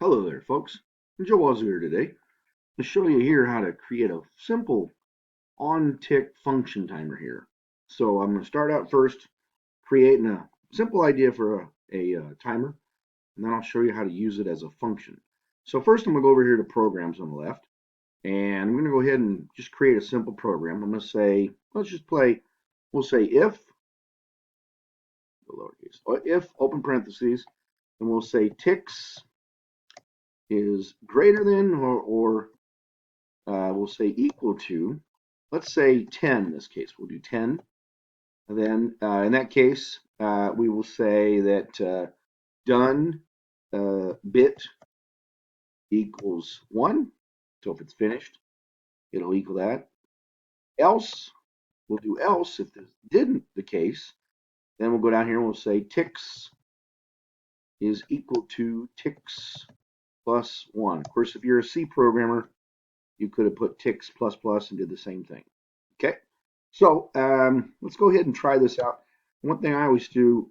Hello there, folks. Joe Wazoo here today to show you here how to create a simple OnTick function timer here. So I'm going to start out first creating a simple idea for a timer, and then I'll show you how to use it as a function. So first I'm going to go over here to programs on the left, and I'm going to go ahead and just create a simple program. I'm going to say, we'll say if, the lowercase, if, open parentheses, and we'll say ticks is greater than or we'll say equal to, let's say 10 in this case. We'll do 10. And then in that case, we will say that done bit equals 1. So if it's finished, it'll equal that. Else, we'll do else if this didn't the case. Then we'll go down here and we'll say ticks is equal to ticks plus 1. Of course, if you're a C programmer, you could have put ticks plus plus and did the same thing. Okay, so let's go ahead and try this out. One thing I always do,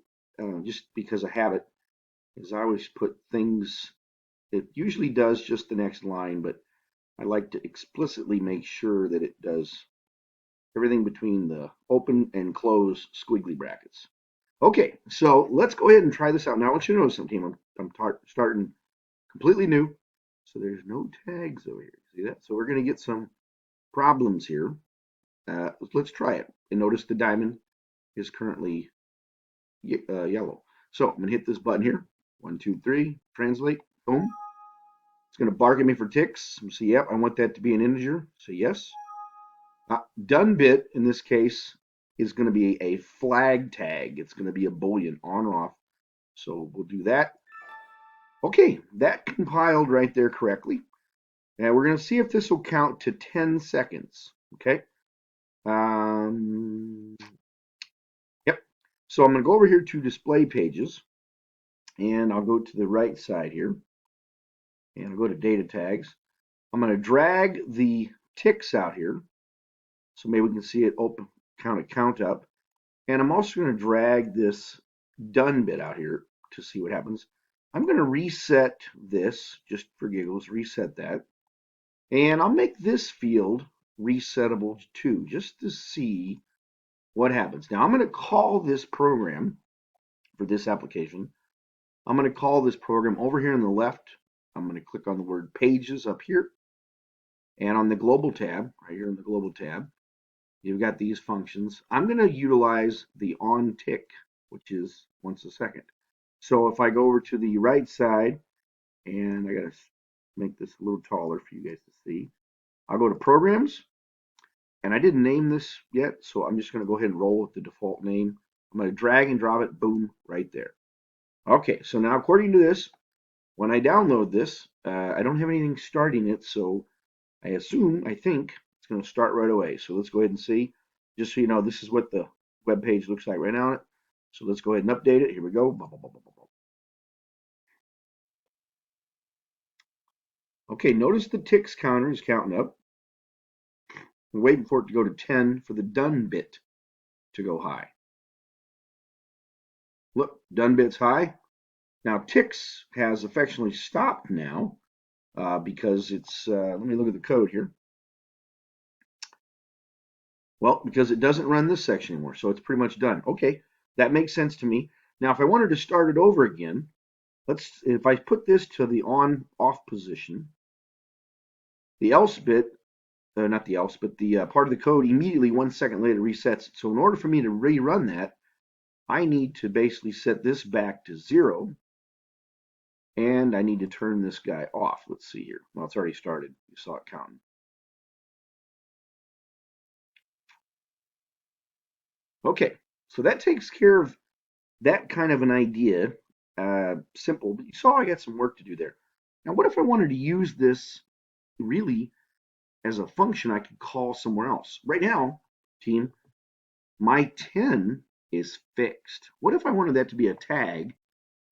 just because I have it, is I always put things, it usually does just the next line, but I like to explicitly make sure that it does everything between the open and close squiggly brackets. Okay, so let's go ahead and try this out. Now I want you to notice something. I'm starting completely new, so there's no tags over here. See that? So we're going to get some problems here. Let's try it. And notice the diamond is currently yellow. So I'm going to hit this button here. 1, 2, 3, translate. Boom. It's going to bark at me for ticks. Say, yep, I want that to be an integer. Say yes. Done bit in this case is going to be a flag tag. It's going to be a boolean on or off. So we'll do that. Okay, that compiled right there correctly. And we're going to see if this will count to 10 seconds. Okay. Yep. So I'm going to go over here to display pages, and I'll go to the right side here, and I'll go to data tags. I'm going to drag the ticks out here, so maybe we can see it open, count up. And I'm also going to drag this done bit out here to see what happens. I'm going to reset this, just for giggles, reset that. And I'll make this field resettable too, just to see what happens. Now I'm going to call this program for this application. I'm going to call this program over here on the left. I'm going to click on the word pages up here. And on the global tab, right here in the global tab, you've got these functions. I'm going to utilize the OnTick, which is once a second. So if I go over to the right side, and I got to make this a little taller for you guys to see, I'll go to programs, and I didn't name this yet, so I'm just going to go ahead and roll with the default name. I'm going to drag and drop it, boom, right there. Okay, so now according to this, when I download this, I don't have anything starting it, so I think it's going to start right away. So let's go ahead and see. Just so you know, this is what the web page looks like right now. So let's go ahead and update it. Here we go. Okay, notice the ticks counter is counting up. I'm waiting for it to go to 10 for the done bit to go high. Look, done bit's high. Now ticks has affectionately stopped now because it's, let me look at the code here. Well, because it doesn't run this section anymore, so it's pretty much done. Okay, that makes sense to me. Now, if I wanted to start it over again, if I put this to the on-off position, the else bit, not the else, but the part of the code immediately 1 second later resets it. So in order for me to rerun that, I need to basically set this back to 0, and I need to turn this guy off. Let's see here. Well, it's already started. You saw it counting. Okay, so that takes care of that kind of an idea. Simple, but you saw I got some work to do there. Now, what if I wanted to use this really as a function I could call somewhere else? Right now, team, my 10 is fixed. What if I wanted that to be a tag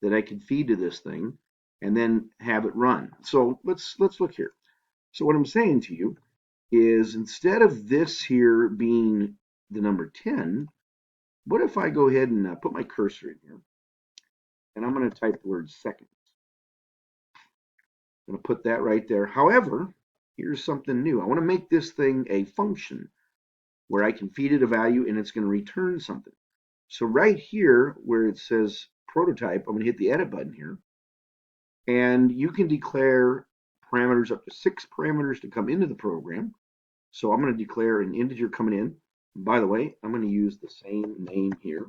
that I could feed to this thing and then have it run? So let's look here. So what I'm saying to you is instead of this here being the number 10, what if I go ahead and put my cursor in here, and I'm going to type the word seconds. I'm going to put that right there. However, here's something new. I want to make this thing a function where I can feed it a value and it's going to return something. So right here where it says prototype, I'm going to hit the edit button here. And you can declare parameters up to 6 parameters to come into the program. So I'm going to declare an integer coming in. And by the way, I'm going to use the same name here,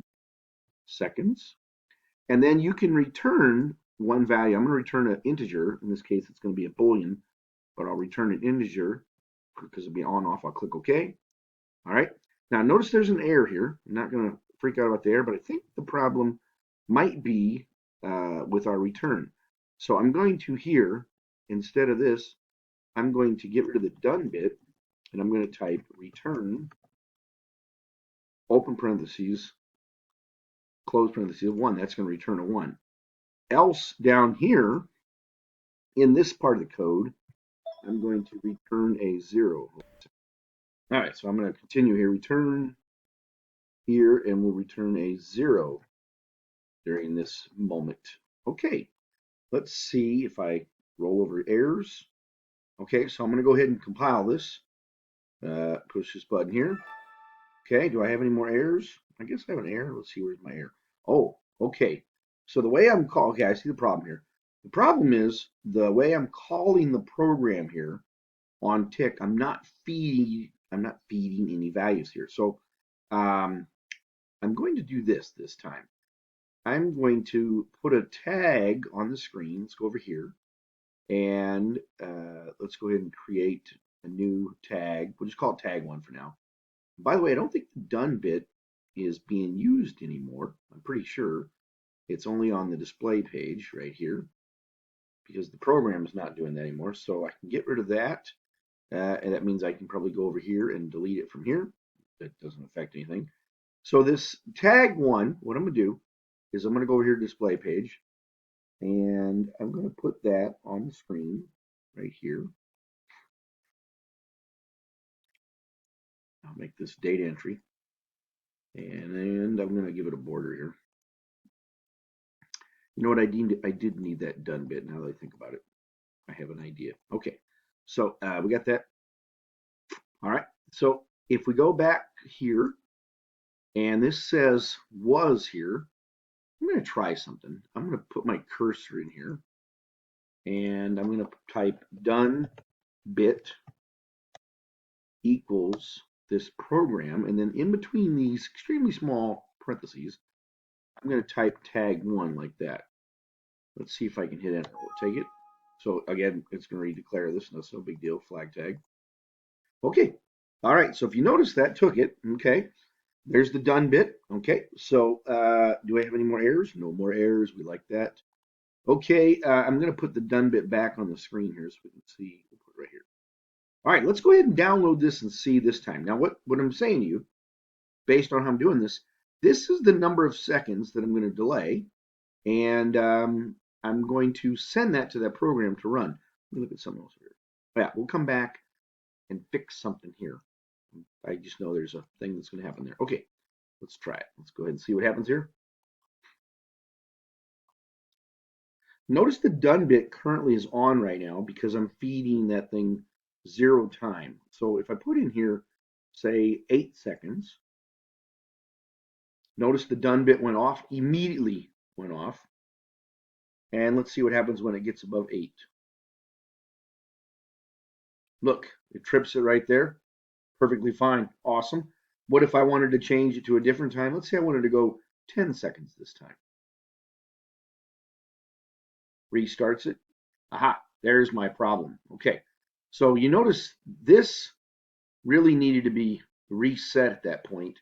seconds. And then you can return one value. I'm going to return an integer. In this case, it's going to be a Boolean, but I'll return an integer because it'll be on off. I'll click OK. All right. Now notice there's an error here. I'm not going to freak out about the error, but I think the problem might be with our return. So I'm going to here, instead of this, I'm going to get rid of the done bit, and I'm going to type return, open parentheses, close parentheses, 1. That's going to return a 1. Else down here, in this part of the code, I'm going to return a 0. All right, so I'm going to continue here, return here, and we'll return a 0 during this moment. Okay, let's see if I roll over errors. Okay, so I'm going to go ahead and compile this. Push this button here. Okay, do I have any more errors? I guess I have an error. Let's see, where's my error? Oh, okay. So the way I'm calling, okay, I see the problem here. The problem is the way I'm calling the program here OnTick, I'm not feeding any values here. So I'm going to do this time. I'm going to put a tag on the screen. Let's go over here and let's go ahead and create a new tag. We'll just call it tag 1 for now. By the way, I don't think the done bit is being used anymore. I'm pretty sure it's only on the display page right here because the program is not doing that anymore. So I can get rid of that. And that means I can probably go over here and delete it from here. That doesn't affect anything. So this tag 1, what I'm going to do is I'm going to go over here to display page. And I'm going to put that on the screen right here. I'll make this data entry. And I'm going to give it a border here. You know what, I did need that done bit now that I think about it. I have an idea. Okay, so we got that. All right, so if we go back here, and this says was here, I'm going to try something. I'm going to put my cursor in here, and I'm going to type done bit equals this program, and then in between these extremely small parentheses, I'm going to type tag 1 like that. Let's see if I can hit enter. We'll take it. So again, it's going to redeclare this. That's no big deal. Flag tag. Okay. All right. So if you notice that took it. Okay. There's the done bit. Okay. So do I have any more errors? No more errors. We like that. Okay. I'm going to put the done bit back on the screen here so we can see. We'll put it right here. All right. Let's go ahead and download this and see this time. Now, what I'm saying to you, based on how I'm doing this is the number of seconds that I'm going to delay. And I'm going to send that to that program to run. Let me look at something else here. Yeah, we'll come back and fix something here. I just know there's a thing that's going to happen there. Okay, let's try it. Let's go ahead and see what happens here. Notice the done bit currently is on right now because I'm feeding that thing 0 time. So if I put in here, say 8 seconds, notice the done bit went off, immediately went off. And let's see what happens when it gets above 8. Look, it trips it right there. Perfectly fine. Awesome. What if I wanted to change it to a different time? Let's say I wanted to go 10 seconds this time. Restarts it. Aha, there's my problem. Okay, so you notice this really needed to be reset at that point.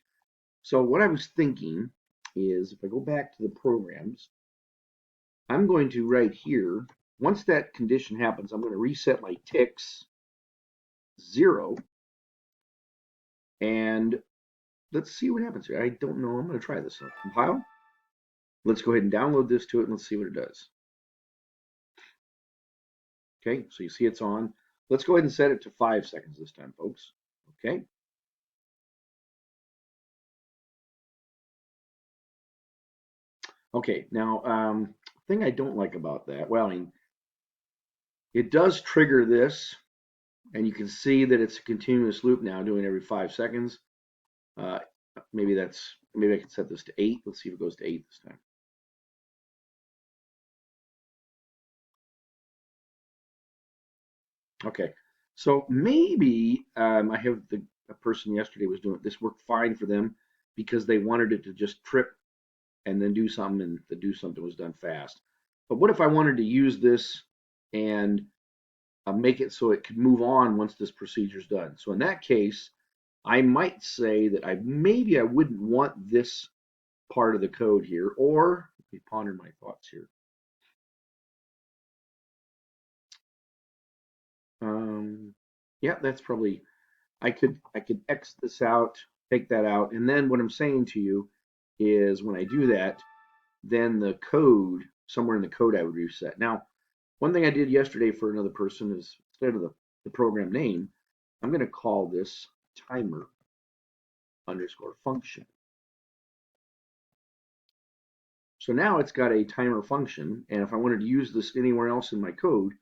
So what I was thinking is if I go back to the programs, I'm going to right here, once that condition happens, I'm going to reset my ticks 0. And let's see what happens here. I don't know. I'm going to try this. So compile. Let's go ahead and download this to it and let's see what it does. Okay, so you see it's on. Let's go ahead and set it to 5 seconds this time, folks. Okay. Okay, now, thing I don't like about that, well, I mean, It does trigger this, and you can see that it's a continuous loop now, doing every 5 seconds. Uh, maybe I can set this to 8. Let's see if it goes to 8 this time. Okay, so maybe I have a person yesterday was doing this worked fine for them because they wanted it to just trip and then do something, and the do something was done fast. But what if I wanted to use this and make it so it could move on once this procedure is done? So in that case, I might say that maybe I wouldn't want this part of the code here, or let me ponder my thoughts here. Yeah, that's probably I could X this out, take that out, and then what I'm saying to you is when I do that, then the code somewhere in the code I would reset. Now, one thing I did yesterday for another person is instead of the program name, I'm going to call this timer underscore function. So now it's got a timer function, and if I wanted to use this anywhere else in my code,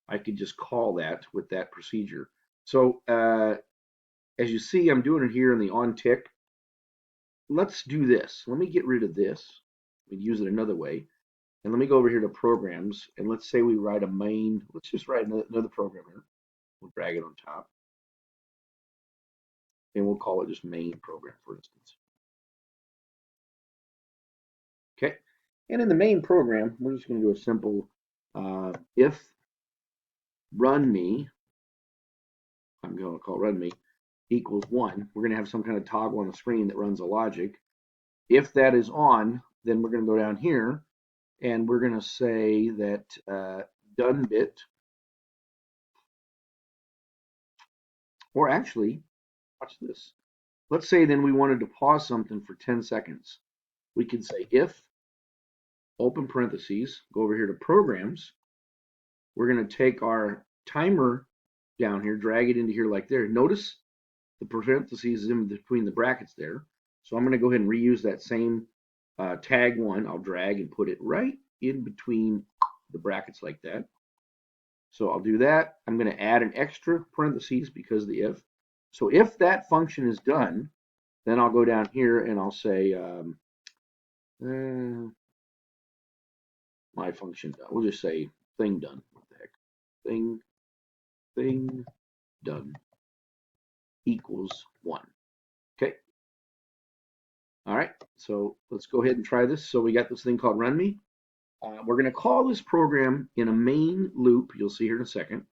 I could just call that with that procedure. So as you see, I'm doing it here in the OnTick. Let's do this. Let me get rid of this. We use it another way. And let me go over here to programs, and let's say we write a main. Let's just write another program here. We'll drag it on top, and we'll call it just main program, for instance. Okay. And in the main program, we're just going to do a simple if run me, I'm going to call run me, equals 1. We're going to have some kind of toggle on the screen that runs a logic. If that is on, then we're going to go down here, and we're going to say that done bit, or actually, watch this. Let's say then we wanted to pause something for 10 seconds. We could say if, open parentheses, go over here to programs. We're going to take our timer down here, drag it into here like there. Notice the parentheses is in between the brackets there. So I'm going to go ahead and reuse that same tag 1. I'll drag and put it right in between the brackets like that. So I'll do that. I'm going to add an extra parentheses because of the if. So if that function is done, then I'll go down here and I'll say my function done. We'll just say thing done. What the heck? Thing done equals 1. Okay. All right. So let's go ahead and try this. So we got this thing called run me. We're going to call this program in a main loop. You'll see here in a second.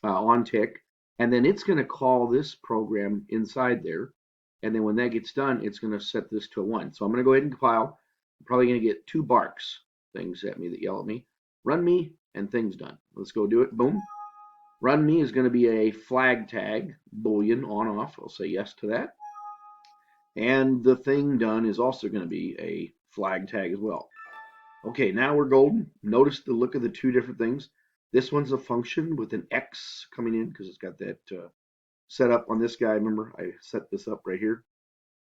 OnTick, and then it's going to call this program inside there. And then when that gets done, it's going to set this to a 1. So I'm going to go ahead and compile. I'm probably going to get 2 barks things at me that yell at me. Run me and things done. Let's go do it. Boom. Run me is going to be a flag tag, boolean on off. I'll say yes to that. And the thing done is also going to be a flag tag as well. Okay, now we're golden. Notice the look of the 2 different things. This one's a function with an X coming in because it's got that set up on this guy. Remember, I set this up right here,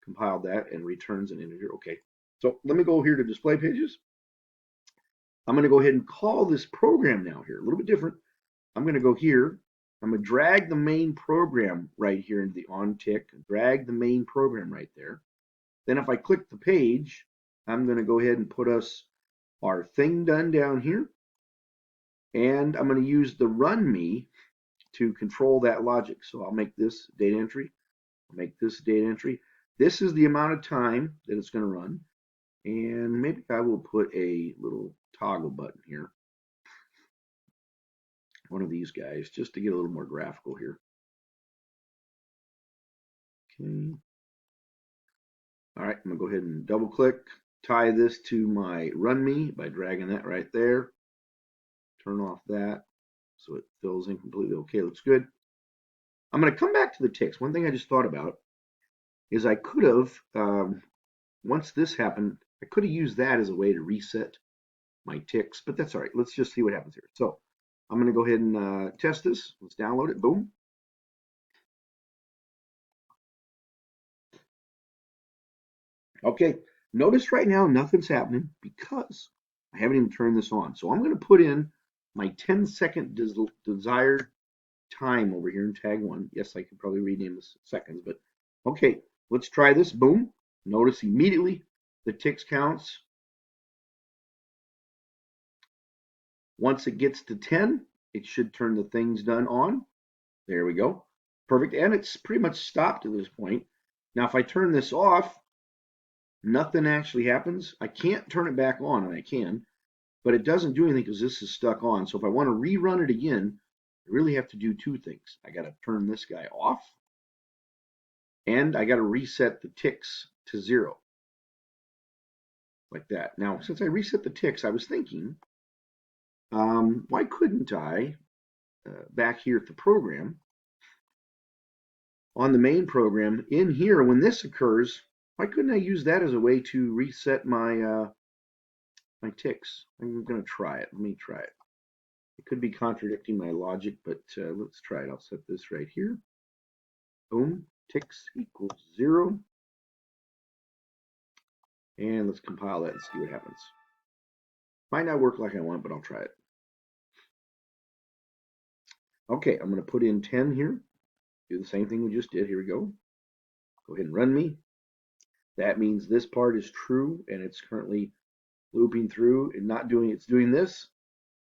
compiled that, and returns an integer. Okay, so let me go here to display pages. I'm going to go ahead and call this program now here, a little bit different. I'm going to go here. I'm going to drag the main program right here into the OnTick, drag the main program right there. Then if I click the page, I'm going to go ahead and put us our thing done down here. And I'm going to use the run me to control that logic. So I'll make this data entry. I'll make this data entry. This is the amount of time that it's going to run. And maybe I will put a little toggle button here. One of these guys, just to get a little more graphical here. Okay. All right, I'm going to go ahead and double click, tie this to my run me by dragging that right there. Turn off that so it fills in completely. Okay, looks good. I'm going to come back to the ticks. One thing I just thought about is I could have, once this happened, I could have used that as a way to reset my ticks, but that's all right. Let's just see what happens here. So I'm going to go ahead and test this. Let's download it. Boom. Okay, notice right now nothing's happening because I haven't even turned this on. So I'm going to put in my 10-second desired time over here in tag 1. Yes, I could probably rename this seconds, but okay, let's try this. Boom. Notice immediately the ticks counts. Once it gets to 10, it should turn the things done on. There we go. Perfect. And it's pretty much stopped at this point. Now, if I turn this off, nothing actually happens. I can't turn it back on, and I can, but it doesn't do anything because this is stuck on. So if I want to rerun it again, I really have to do two things. I got to turn this guy off, and I got to reset the ticks to 0, like that. Now, since I reset the ticks, I was thinking, why couldn't I, back here at the program, on the main program, in here, when this occurs, why couldn't I use that as a way to reset my my ticks? I'm going to try it. Let me try it. It could be contradicting my logic, but let's try it. I'll set this right here. Boom, ticks equals 0. And let's compile that and see what happens. Might not work like I want, but I'll try it. Okay, I'm going to put in 10 here. Do the same thing we just did. Here we go. Go ahead and run me. That means this part is true, and it's currently looping through and not doing, it's doing this.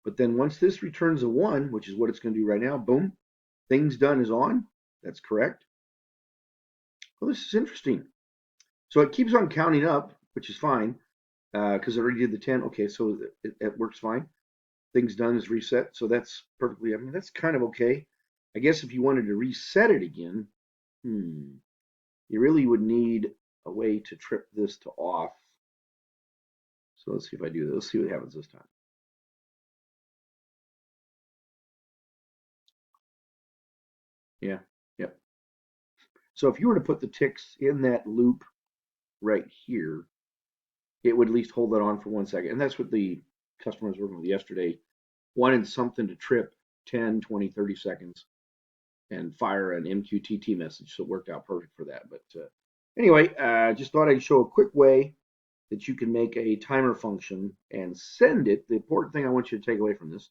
But then once this returns a 1, which is what it's going to do right now, boom, things done is on. That's correct. Well, this is interesting. So it keeps on counting up, which is fine, because it already did the 10. Okay, so it works fine. Things done is reset, so that's perfectly, I mean, that's kind of okay. I guess if you wanted to reset it again, you really would need a way to trip this to off. So let's see if I do this. Let's see what happens this time. Yeah, yep. So if you were to put the ticks in that loop right here, it would at least hold that on for 1 second. And that's what the customer was working with yesterday. Wanted something to trip 10, 20, 30 seconds and fire an MQTT message. So it worked out perfect for that. But anyway, just thought I'd show a quick way that you can make a timer function and send it. The important thing I want you to take away from this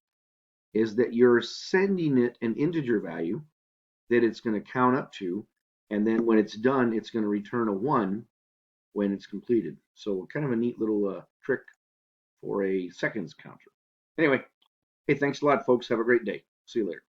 is that you're sending it an integer value that it's going to count up to. And then when it's done, it's going to return a 1 when it's completed. So kind of a neat little trick for a seconds counter. Anyway, hey, thanks a lot, folks. Have a great day. See you later.